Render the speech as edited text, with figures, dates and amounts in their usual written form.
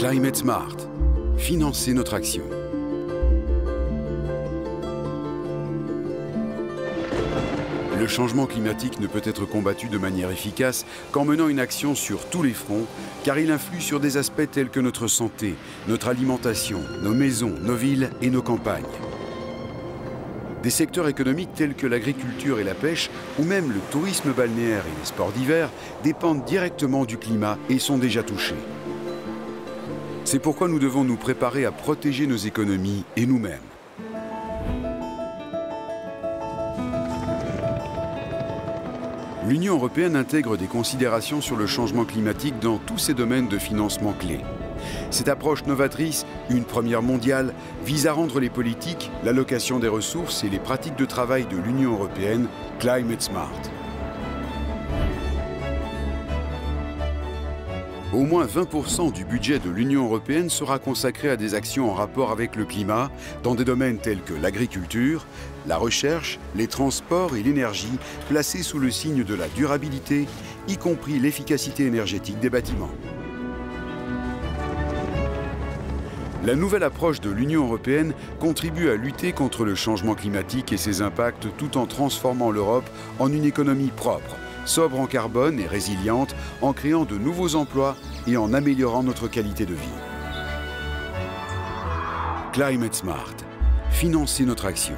Climate Smart. Financer notre action. Le changement climatique ne peut être combattu de manière efficace qu'en menant une action sur tous les fronts, car il influe sur des aspects tels que notre santé, notre alimentation, nos maisons, nos villes et nos campagnes. Des secteurs économiques tels que l'agriculture et la pêche, ou même le tourisme balnéaire et les sports d'hiver, dépendent directement du climat et sont déjà touchés. C'est pourquoi nous devons nous préparer à protéger nos économies et nous-mêmes. L'Union européenne intègre des considérations sur le changement climatique dans tous ses domaines de financement clés. Cette approche novatrice, une première mondiale, vise à rendre les politiques, l'allocation des ressources et les pratiques de travail de l'Union européenne Climate Smart. Au moins 20% du budget de l'Union européenne sera consacré à des actions en rapport avec le climat, dans des domaines tels que l'agriculture, la recherche, les transports et l'énergie, placés sous le signe de la durabilité, y compris l'efficacité énergétique des bâtiments. La nouvelle approche de l'Union européenne contribue à lutter contre le changement climatique et ses impacts tout en transformant l'Europe en une économie propre, sobre en carbone et résiliente, en créant de nouveaux emplois et en améliorant notre qualité de vie. Climate Smart. Financer notre action.